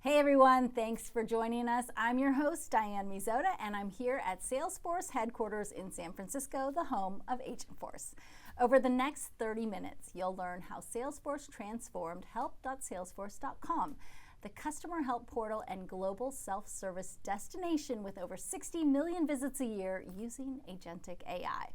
Hey everyone, thanks for joining us. I'm your host, Diane Mizota, and I'm here at Salesforce headquarters in San Francisco, the home of Agentforce. Over the next 30 minutes, you'll learn how Salesforce transformed help.salesforce.com, the customer help portal and global self-service destination with over 60 million visits a year using agentic AI.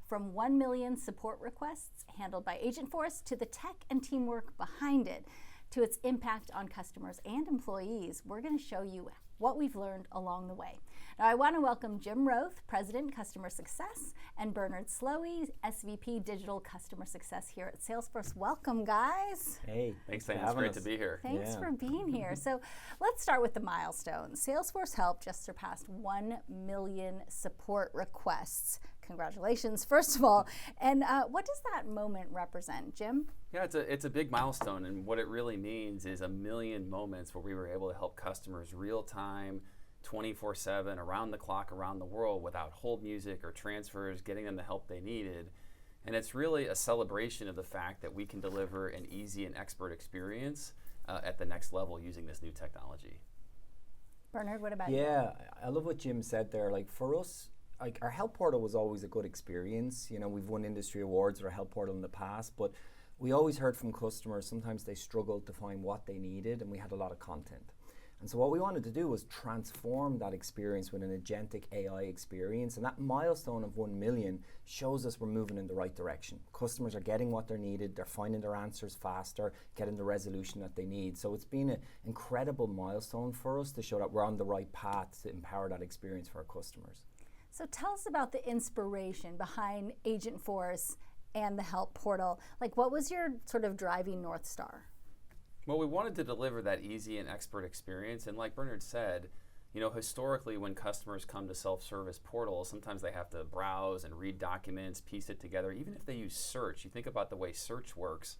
From 1 million support requests handled by Agentforce to the tech and teamwork behind it, to its impact on customers and employees, we're going to show you what we've learned along the way. Now, I want to welcome Jim Roth, President, Customer Success, and Bernard Slowey, SVP, Digital Customer Success here at Salesforce. Welcome, guys. Hey, thanks, Diane. It's great to be here. Thanks for being here. So let's start with the milestone. Salesforce Help just surpassed 1 million support requests. Congratulations, first of all. And what does that moment represent, Jim? Yeah, it's a big milestone, and what it really means is 1 million moments where we were able to help customers real time, 24/7, around the clock, around the world, without hold music or transfers, getting them the help they needed. And it's really a celebration of the fact that we can deliver an easy and expert experience at the next level using this new technology. Bernard, what about you? Yeah, I love what Jim said there. Like for us, like our help portal was always a good experience. You know, we've won industry awards with our help portal in the past, but we always heard from customers, sometimes they struggled to find what they needed, and we had a lot of content. And so what we wanted to do was transform that experience with an agentic AI experience, and that milestone of 1 million shows us we're moving in the right direction. Customers are getting what they're needed, they're finding their answers faster, getting the resolution that they need. So it's been an incredible milestone for us to show that we're on the right path to empower that experience for our customers. So tell us about the inspiration behind Agentforce and the help portal. Like, what was your sort of driving North Star? Well, we wanted to deliver that easy and expert experience, and like Bernard said, you know, historically when customers come to self-service portals, sometimes they have to browse and read documents, piece it together. Even if they use search, you think about the way search works.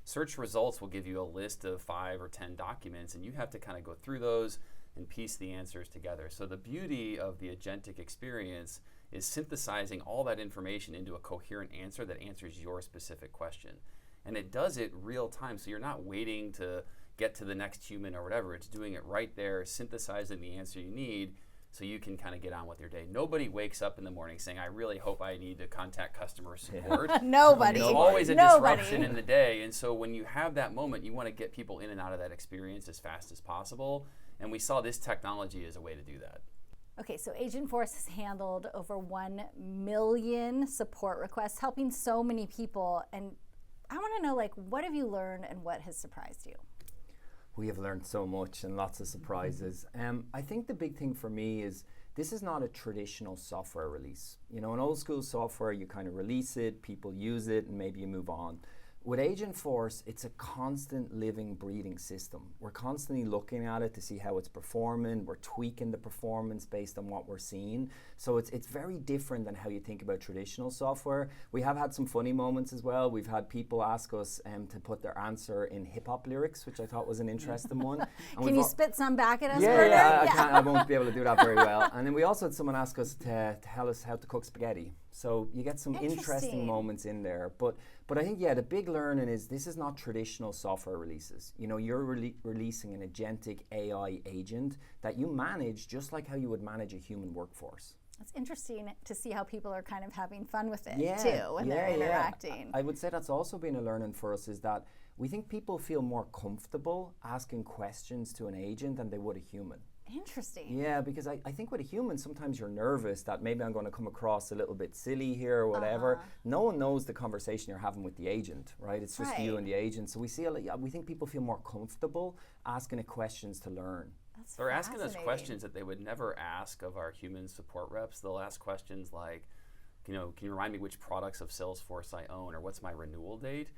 Search results will give you a list of 5 or 10 documents, and you have to kind of go through those and piece the answers together. So the beauty of the agentic experience is synthesizing all that information into a coherent answer that answers your specific question. And it does it real time, so you're not waiting to get to the next human or whatever. It's doing it right there, synthesizing the answer you need so you can kind of get on with your day. Nobody wakes up in the morning saying, I really hope I need to contact customer support. Nobody. There's always a disruption in the day, and so when you have that moment, you want to get people in and out of that experience as fast as possible. And we saw this technology as a way to do that. Okay, so Agentforce has handled over 1 million support requests, helping so many people. And I want to know, like, what have you learned and what has surprised you? We have learned so much and lots of surprises. I think the big thing for me is this is not a traditional software release. You know, in old school software, you kind of release it, people use it, and maybe you move on. With Agentforce, it's a constant living, breathing system. We're constantly looking at it to see how it's performing. We're tweaking the performance based on what we're seeing. So it's very different than how you think about traditional software. We have had some funny moments as well. We've had people ask us to put their answer in hip hop lyrics, which I thought was an interesting one. And Can you spit some back at us, Yeah, Bernard? yeah, I won't be able to do that very well. And then we also had someone ask us to tell us how to cook spaghetti. So you get some interesting moments in there. But I think, yeah, the big learning is this is not traditional software releases. You know, you're releasing an agentic AI agent that you manage just like how you would manage a human workforce. It's interesting to see how people are kind of having fun with it, too, when they're interacting. I would say that's also been a learning for us is that we think people feel more comfortable asking questions to an agent than they would a human. Interesting. Yeah, because I think with a human, sometimes you're nervous that maybe I'm going to come across a little bit silly here or whatever. No one knows the conversation you're having with the agent, right? It's just you and the agent. So we think people feel more comfortable asking it questions to learn. They're asking us questions that they would never ask of our human support reps. They'll ask questions like, you know, can you remind me which products of Salesforce I own, or what's my renewal date?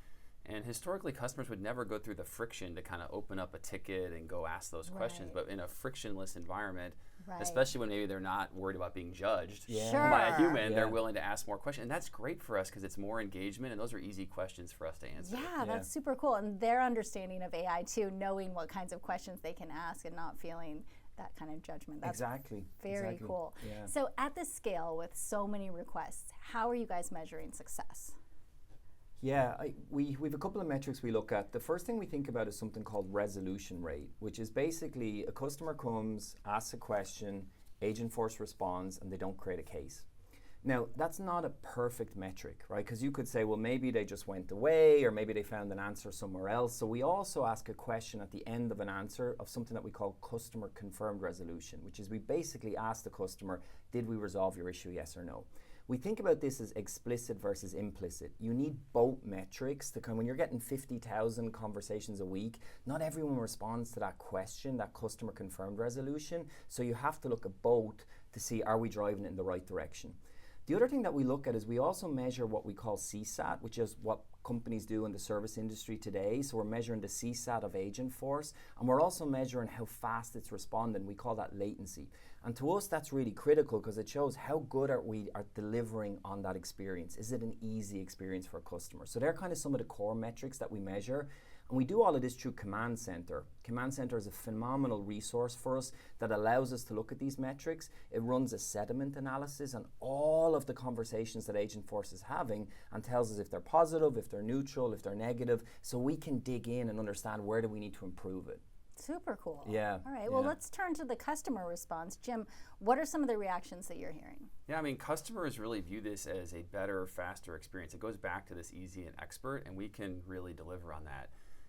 And historically, customers would never go through the friction to kind of open up a ticket and go ask those questions. But in a frictionless environment, especially when maybe they're not worried about being judged by a human, they're willing to ask more questions. And that's great for us because it's more engagement, and those are easy questions for us to answer. Yeah, that's super cool. And their understanding of AI, too, knowing what kinds of questions they can ask and not feeling that kind of judgment. That's very cool. Yeah. So at this scale with so many requests, how are you guys measuring success? Yeah, we have a couple of metrics we look at. The first thing we think about is something called resolution rate, which is basically a customer comes, asks a question, Agentforce responds, and they don't create a case. Now, that's not a perfect metric, right? Because you could say, well, maybe they just went away, or maybe they found an answer somewhere else. So we also ask a question at the end of an answer of something that we call customer confirmed resolution, which is we basically ask the customer, did we resolve your issue, yes or no? We think about this as explicit versus implicit. You need both metrics to come. When you're getting 50,000 conversations a week, not everyone responds to that question, that customer confirmed resolution. So you have to look at both to see, are we driving it in the right direction? The other thing that we look at is we also measure what we call CSAT, which is what companies do in the service industry today. So we're measuring the CSAT of Agentforce, and we're also measuring how fast it's responding. We call that latency. And to us, that's really critical because it shows how good are we at delivering on that experience. Is it an easy experience for a customer? So they're kind of some of the core metrics that we measure. And we do all of this through Command Center. Command Center is a phenomenal resource for us that allows us to look at these metrics. It runs a sentiment analysis on all of the conversations that Agentforce is having and tells us if they're positive, if they're neutral, if they're negative, so we can dig in and understand where do we need to improve it. Super cool. Yeah. All right, well, let's turn to the customer response. Jim, what are some of the reactions that you're hearing? Yeah, I mean, customers really view this as a better, faster experience. It goes back to this easy and expert, and we can really deliver on that.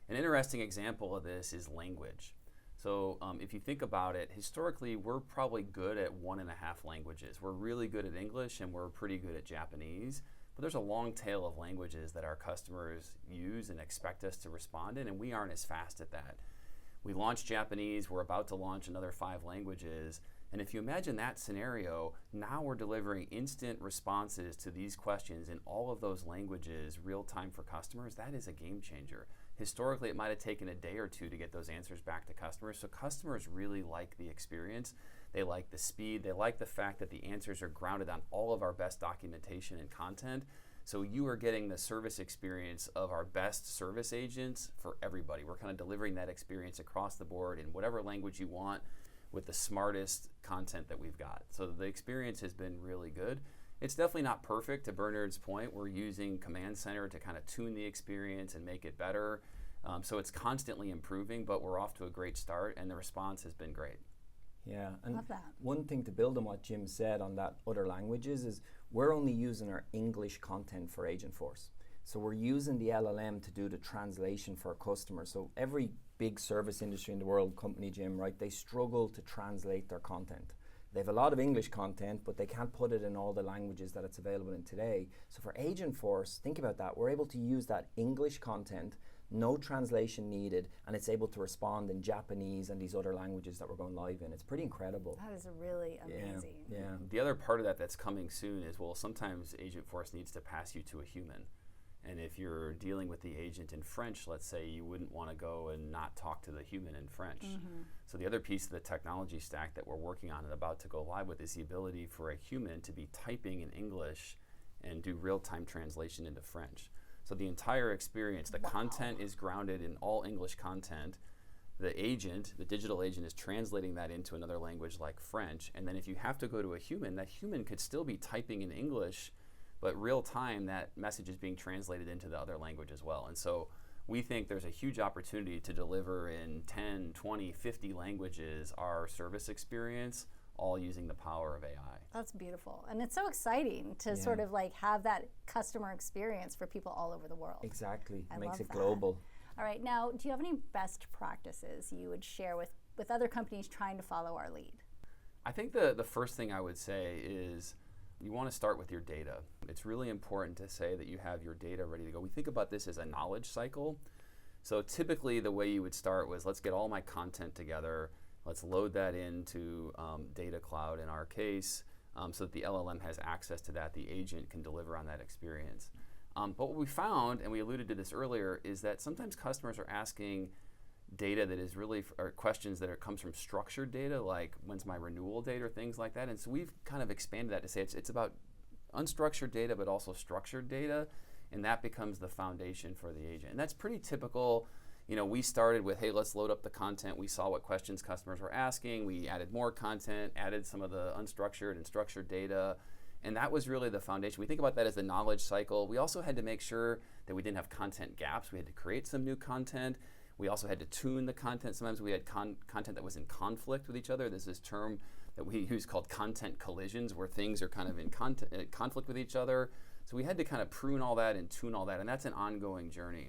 An interesting example of this is language. So if you think about it, historically, we're probably good at 1.5 languages. We're really good at English, and we're pretty good at Japanese. But there's a long tail of languages that our customers use and expect us to respond in, and we aren't as fast at that. We launched Japanese, we're about to launch another 5 languages, and if you imagine that scenario, now we're delivering instant responses to these questions in all of those languages real time for customers. That is a game changer. Historically, it might have taken a day or two to get those answers back to customers, so customers really like the experience. They like the speed, they like the fact that the answers are grounded on all of our best documentation and content. So you are getting the service experience of our best service agents for everybody. We're kind of delivering that experience across the board in whatever language you want with the smartest content that we've got. So the experience has been really good. It's definitely not perfect. To Bernard's point, we're using Command Center to kind of tune the experience and make it better. So it's constantly improving, but we're off to a great start, and the response has been great. Yeah, and Love that. one thing to build on what Jim said on that other languages is we're only using our English content for Agentforce. So we're using the LLM to do the translation for our customers. So every big service industry in the world, company, Jim, right, they struggle to translate their content. They have a lot of English content, but they can't put it in all the languages that it's available in today. So for Agentforce, think about that. We're able to use that English content, no translation needed, and it's able to respond in Japanese and these other languages that we're going live in. It's pretty incredible. That is really amazing. Yeah. The other part of that that's coming soon is, well, sometimes Agentforce needs to pass you to a human. And if you're dealing with the agent in French, let's say, you wouldn't want to go and not talk to the human in French. So the other piece of the technology stack that we're working on and about to go live with is the ability for a human to be typing in English and do real-time translation into French. So the entire experience, the content is grounded in all English content. The agent, the digital agent, is translating that into another language like French. And then if you have to go to a human, that human could still be typing in English, but real time, that message is being translated into the other language as well. And so we think there's a huge opportunity to deliver in 10, 20, 50 languages our service experience, all using the power of AI. That's beautiful. And it's so exciting to sort of like have that customer experience for people all over the world. Exactly. I It makes love it that. global. All right, now, do you have any best practices you would share with other companies trying to follow our lead? I think the first thing I would say is you want to start with your data. It's really important to say that you have your data ready to go. We think about this as a knowledge cycle. So typically the way you would start was, let's get all my content together. Let's load that into Data Cloud in our case, so that the LLM has access to that. The agent can deliver on that experience. But what we found, and we alluded to this earlier, is that sometimes customers are asking data that is really, or questions that comes from structured data, like when's my renewal date or things like that. And so we've kind of expanded that to say it's about unstructured data, but also structured data, and that becomes the foundation for the agent. And that's pretty typical. You know, we started with, hey, let's load up the content. We saw what questions customers were asking. We added more content, added some of the unstructured and structured data, And that was really the foundation. We think about that as the knowledge cycle. We also had to make sure that we didn't have content gaps. We had to create some new content. We also had to tune the content. Sometimes we had content that was in conflict with each other. There's this term that we use called content collisions, where things are kind of in conflict with each other. So we had to kind of prune all that and tune all that, and that's an ongoing journey.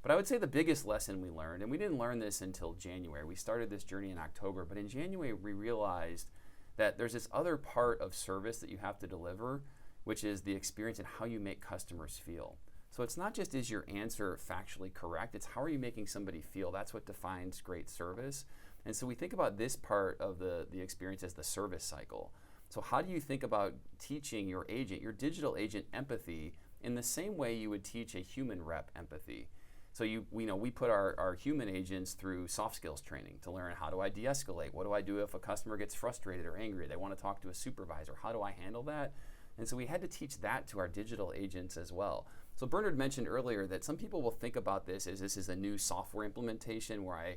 But I would say the biggest lesson we learned, and we didn't learn this until January. We started this journey in October, but in January we realized that there's this other part of service that you have to deliver, which is the experience and how you make customers feel. So it's not just is your answer factually correct, it's how are you making somebody feel. That's what defines great service. And so we think about this part of the experience as the service cycle. So how do you think about teaching your agent, your digital agent, empathy in the same way you would teach a human rep empathy? So we put our human agents through soft skills training to learn, how do I de-escalate? What do I do if a customer gets frustrated or angry? They want to talk to a supervisor. How do I handle that? And so we had to teach that to our digital agents as well. So Bernard mentioned earlier that some people will think about this as this is a new software implementation where I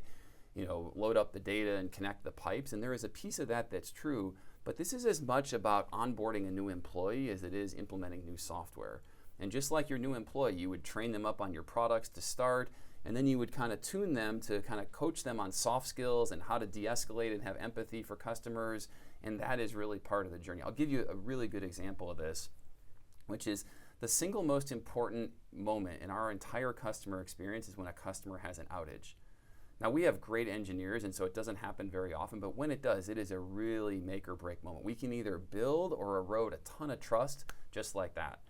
load up the data and connect the pipes. And there is a piece of that that's true, but this is as much about onboarding a new employee as it is implementing new software. And just like your new employee, you would train them up on your products to start, and then you would kind of tune them to kind of coach them on soft skills and how to de-escalate and have empathy for customers, and that is really part of the journey. I'll give you a really good example of this, which is the single most important moment in our entire customer experience is when a customer has an outage. Now, we have great engineers, and so it doesn't happen very often, but when it does, it is a really make or break moment. We can either build or erode a ton of trust just like that.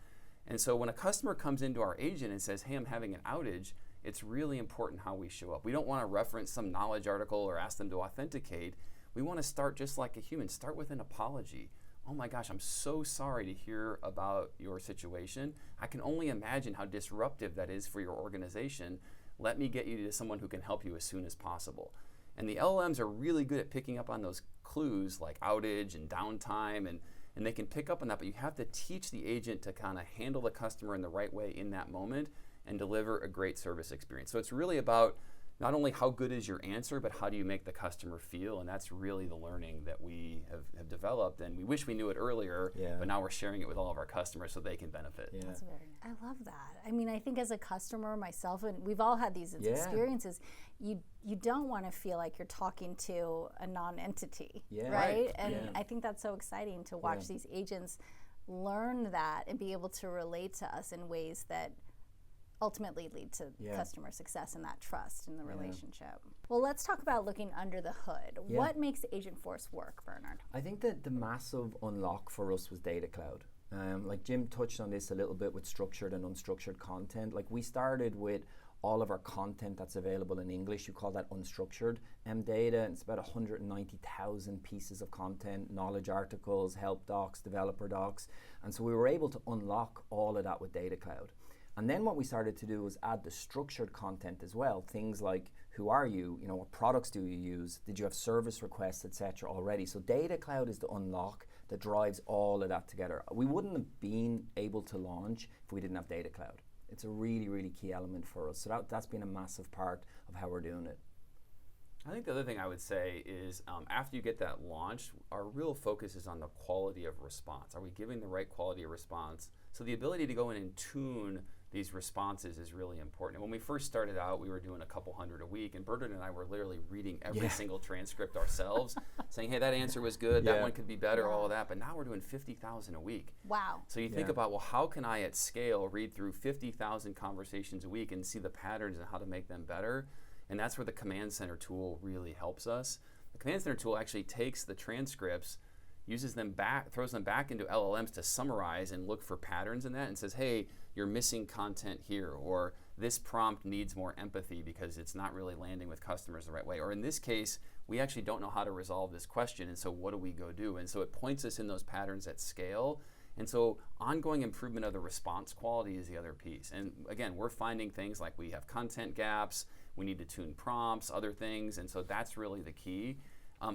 And so when a customer comes into our agent and says, hey, I'm having an outage, it's really important how we show up. We don't want to reference some knowledge article or ask them to authenticate. We want to start just like a human. Start with an apology. Oh my gosh, I'm so sorry to hear about your situation. I can only imagine how disruptive that is for your organization. Let me get you to someone who can help you as soon as possible. And the LLMs are really good at picking up on those clues like outage and downtime, and they can pick up on that, but you have to teach the agent to kind of handle the customer in the right way in that moment and deliver a great service experience. So it's really about not only how good is your answer, but how do you make the customer feel, and that's really the learning that we have developed, and we wish we knew it earlier, but now we're sharing it with all of our customers so they can benefit. Yeah. That's very nice. I love that. I mean, I think as a customer myself, and we've all had these experiences, you don't want to feel like you're talking to a non-entity, right? And I think that's so exciting to watch these agents learn that and be able to relate to us in ways that ultimately lead to customer success and that trust in the relationship. Well, let's talk about looking under the hood. What makes Agentforce work, Bernard? I think that the massive unlock for us was Data Cloud. Like Jim touched on this a little bit with structured and unstructured content. Like we started with all of our content that's available in English. You call that unstructured data. And it's about 190,000 pieces of content, knowledge articles, help docs, developer docs. And so we were able to unlock all of that with Data Cloud. And then what we started to do was add the structured content as well. Things like, who are you? What products do you use? Did you have service requests, etc. already? So Data Cloud is the unlock that drives all of that together. We wouldn't have been able to launch if we didn't have Data Cloud. It's a really, really key element for us. So that's been a massive part of how we're doing it. I think the other thing I would say is after you get that launched, our real focus is on the quality of response. Are we giving the right quality of response? So the ability to go in and tune these responses is really important. And when we first started out, we were doing a couple hundred a week, and Bernard and I were literally reading every single transcript ourselves, saying, hey, that answer was good, that one could be better, all of that. But now we're doing 50,000 a week. Wow. So you think about, well, how can I at scale read through 50,000 conversations a week and see the patterns and how to make them better? And that's where the Command Center tool really helps us. The Command Center tool actually takes the transcripts, uses them back, throws them back into LLMs to summarize and look for patterns in that, and says, hey, you're missing content here, or this prompt needs more empathy because it's not really landing with customers the right way. Or in this case, we actually don't know how to resolve this question, and so what do we go do? And so it points us in those patterns at scale. And so ongoing improvement of the response quality is the other piece. And again, we're finding things like we have content gaps, we need to tune prompts, other things, and so that's really the key.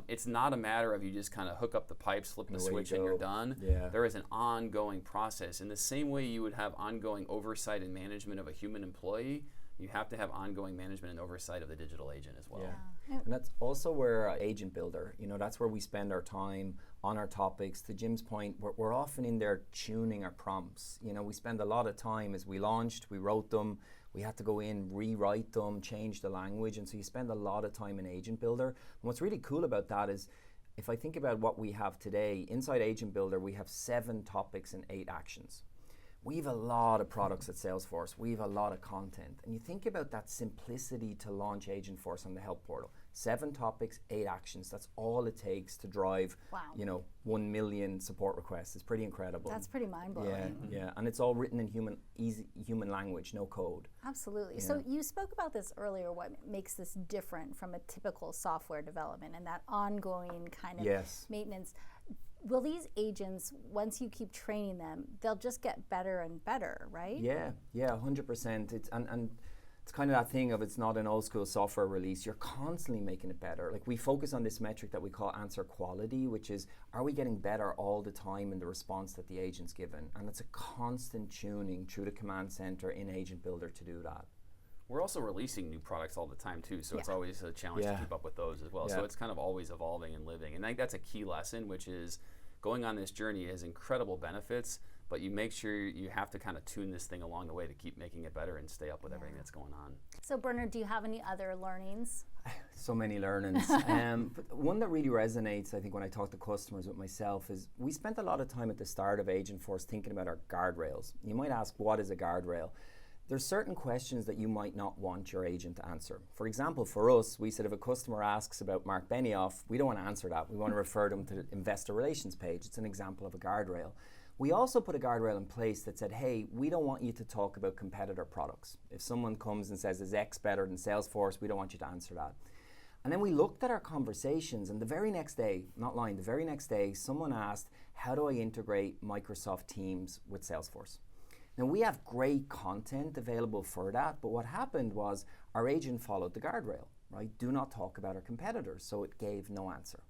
It's not a matter of you just kind of hook up the pipes, flip the switch, and you're done. There is an ongoing process. In the same way you would have ongoing oversight and management of a human employee, you have to have ongoing management and oversight of the digital agent as well. Yeah. And that's also where Agent Builder, that's where we spend our time on our topics. To Jim's point, we're often in there tuning our prompts. We spend a lot of time as we launched, we wrote them, we had to go in, rewrite them, change the language, and so you spend a lot of time in Agent Builder. And what's really cool about that is, if I think about what we have today, inside Agent Builder, we have 7 topics and 8 actions. We have a lot of products at Salesforce. We have a lot of content. And you think about that simplicity to launch Agentforce on the help portal. 7 topics, 8 actions. That's all it takes to drive, 1 million support requests. It's pretty incredible. That's pretty mind-blowing. Yeah. And it's all written in human language, no code. Absolutely. Yeah. So you spoke about this earlier, what makes this different from a typical software development and that ongoing kind of maintenance. Will these agents, once you keep training them, they'll just get better and better, right? Yeah, 100%. It's kind of that thing of, it's not an old school software release. You're constantly making it better. Like, we focus on this metric that we call answer quality, which is, are we getting better all the time in the response that the agent's given? And it's a constant tuning through the command center in Agent Builder to do that. We're also releasing new products all the time too, so it's always a challenge to keep up with those as well. So it's kind of always evolving and living. And I think that's a key lesson, which is going on this journey has incredible benefits, but you make sure you have to kind of tune this thing along the way to keep making it better and stay up with everything that's going on. So Bernard, do you have any other learnings? So many learnings. But one that really resonates, I think, when I talk to customers with myself is, we spent a lot of time at the start of Agentforce thinking about our guardrails. You might ask, what is a guardrail? There's certain questions that you might not want your agent to answer. For example, for us, we said if a customer asks about Mark Benioff, we don't want to answer that. We want to refer them to the investor relations page. It's an example of a guardrail. We also put a guardrail in place that said, hey, we don't want you to talk about competitor products. If someone comes and says, is X better than Salesforce, we don't want you to answer that. And then we looked at our conversations, and the very next day, not lying, the very next day, someone asked, how do I integrate Microsoft Teams with Salesforce? Now, we have great content available for that, but what happened was our agent followed the guardrail, right? Do not talk about our competitors, so it gave no answer.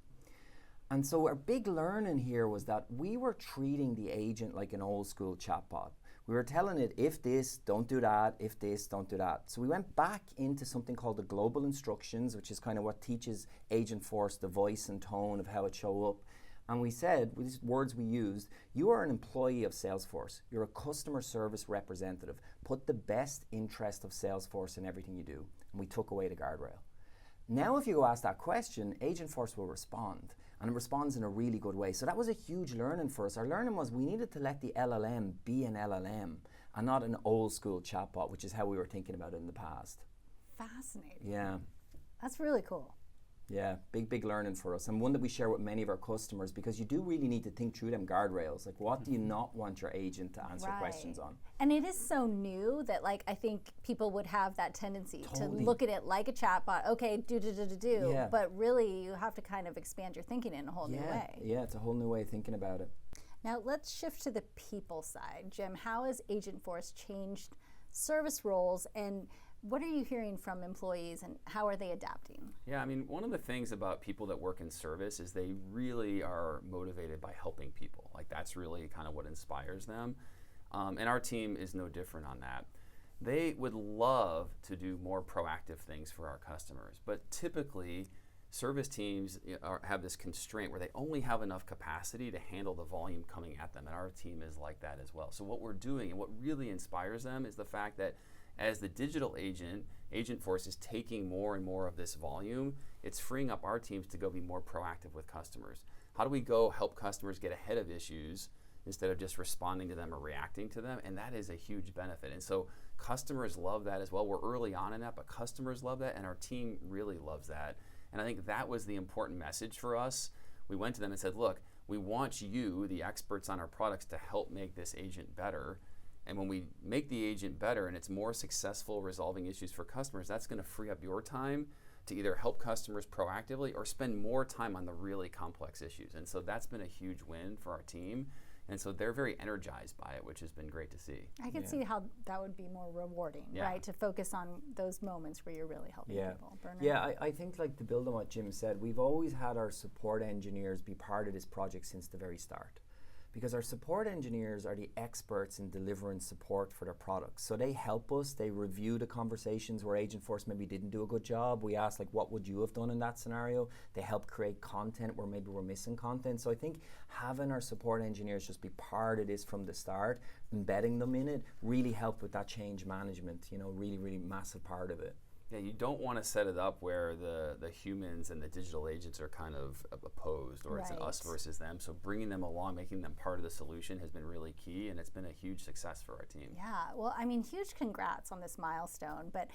And so our big learning here was that we were treating the agent like an old school chatbot. We were telling it, if this, don't do that, if this, don't do that. So we went back into something called the global instructions, which is kind of what teaches Agentforce the voice and tone of how it show up. And we said, with these words we used, you are an employee of Salesforce. You're a customer service representative. Put the best interest of Salesforce in everything you do. And we took away the guardrail. Now if you go ask that question, Agentforce will respond. And it responds in a really good way. So that was a huge learning for us. Our learning was we needed to let the LLM be an LLM and not an old school chatbot, which is how we were thinking about it in the past. Fascinating. Yeah. That's really cool. Yeah, big learning for us, and one that we share with many of our customers, because you do really need to think through them guardrails. Like, what do you not want your agent to answer questions on? And it is so new that, like, I think people would have that tendency to look at it like a chatbot. Okay, do. Yeah. But really, you have to kind of expand your thinking in a whole new way. Yeah, it's a whole new way of thinking about it. Now let's shift to the people side. Jim, how has Agentforce changed service roles, and what are you hearing from employees, and how are they adapting? Yeah, I mean, one of the things about people that work in service is they really are motivated by helping people. Like, that's really kind of what inspires them. And our team is no different on that. They would love to do more proactive things for our customers, but typically service teams have this constraint where they only have enough capacity to handle the volume coming at them, and our team is like that as well. So what we're doing, and what really inspires them, is the fact that as the digital agent, Agentforce is taking more and more of this volume, it's freeing up our teams to go be more proactive with customers. How do we go help customers get ahead of issues instead of just responding to them or reacting to them? And that is a huge benefit. And so customers love that as well. We're early on in that, but customers love that, and our team really loves that. And I think that was the important message for us. We went to them and said, look, we want you, the experts on our products, to help make this agent better. And when we make the agent better and it's more successful resolving issues for customers, that's going to free up your time to either help customers proactively or spend more time on the really complex issues. And so that's been a huge win for our team. And so they're very energized by it, which has been great to see. I can see how that would be more rewarding, right? To focus on those moments where you're really helping people. Bernard? Yeah, I think, like, to build on what Jim said, we've always had our support engineers be part of this project since the very start. because our support engineers are the experts in delivering support for their products. So they help us, they review the conversations where Agentforce maybe didn't do a good job. We ask, like, what would you have done in that scenario? They help create content where maybe we're missing content. So I think having our support engineers just be part of this from the start, embedding them in it, really helped with that change management, you know, really, really massive part of it. Yeah, you don't want to set it up where the humans and the digital agents are kind of opposed, or it's an us versus them. So bringing them along, making them part of the solution has been really key, and it's been a huge success for our team. Yeah, well, I mean, huge congrats on this milestone, but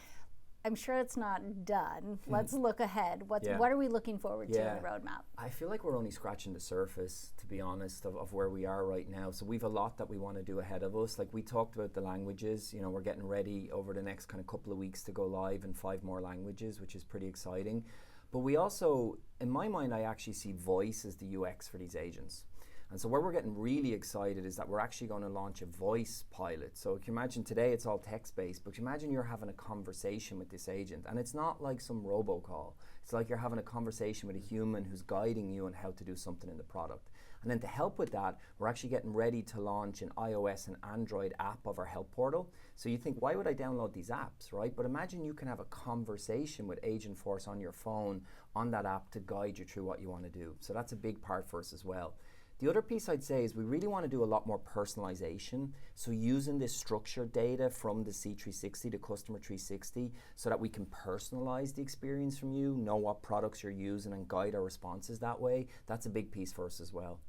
I'm sure it's not done. Let's look ahead. What are we looking forward to in the roadmap? I feel like we're only scratching the surface, to be honest, of where we are right now. So we've a lot that we want to do ahead of us. Like we talked about the languages, you know, we're getting ready over the next kind of couple of weeks to go live in 5 more languages, which is pretty exciting. But we also, in my mind, I actually see voice as the UX for these agents. And so where we're getting really excited is that we're actually going to launch a voice pilot. So you can imagine today it's all text-based, but you imagine you're having a conversation with this agent, and it's not like some robocall. It's like you're having a conversation with a human who's guiding you on how to do something in the product. And then to help with that, we're actually getting ready to launch an iOS and Android app of our help portal. So you think, why would I download these apps, right? But imagine you can have a conversation with Agentforce on your phone on that app to guide you through what you want to do. So that's a big part for us as well. The other piece I'd say is we really want to do a lot more personalization. So using this structured data from the C360, the Customer 360, so that we can personalize the experience from you, know what products you're using, and guide our responses that way. That's a big piece for us as well.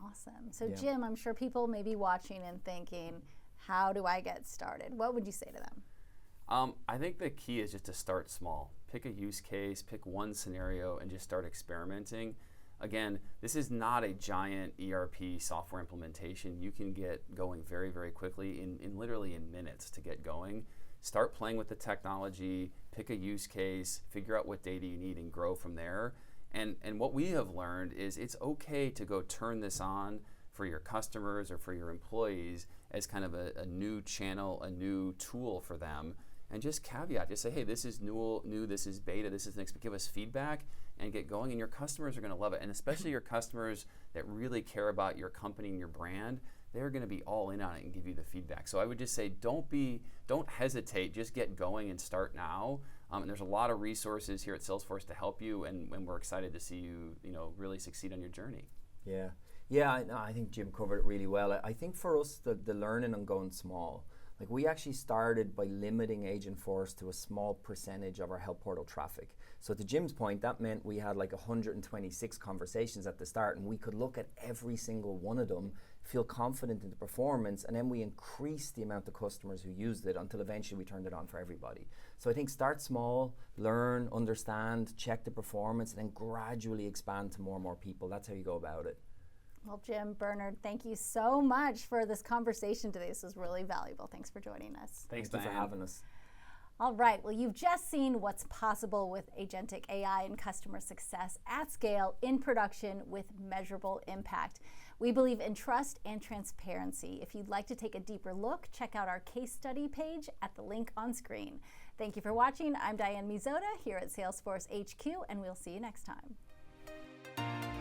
Awesome. So Jim, I'm sure people may be watching and thinking, how do I get started? What would you say to them? I think the key is just to start small. Pick a use case, pick one scenario, and just start experimenting. Again, this is not a giant ERP software implementation. You can get going very, very quickly, in literally in minutes to get going. Start playing with the technology, pick a use case, figure out what data you need, and grow from there. And what we have learned is it's okay to go turn this on for your customers or for your employees as kind of a new channel, a new tool for them. And just caveat, just say, hey, this is new, this is beta, this is next, give us feedback and get going, and your customers are going to love it. And especially your customers that really care about your company and your brand, they're going to be all in on it and give you the feedback. So I would just say don't hesitate, just get going and start now. And there's a lot of resources here at Salesforce to help you, and we're excited to see you, really succeed on your journey. Yeah, I think Jim covered it really well. I think for us, the learning on going small, like we actually started by limiting Agentforce to a small percentage of our help portal traffic. So to Jim's point, that meant we had like 126 conversations at the start, and we could look at every single one of them, feel confident in the performance, and then we increased the amount of customers who used it until eventually we turned it on for everybody. So I think start small, learn, understand, check the performance, and then gradually expand to more and more people. That's how you go about it. Well, Jim, Bernard, thank you so much for this conversation today. This was really valuable. Thanks for joining us. Thanks, Thank you for having us. All right, well, you've just seen what's possible with agentic AI and customer success at scale in production with measurable impact. We believe in trust and transparency. If you'd like to take a deeper look, check out our case study page at the link on screen. Thank you for watching. I'm Diane Mizota here at Salesforce HQ, and we'll see you next time.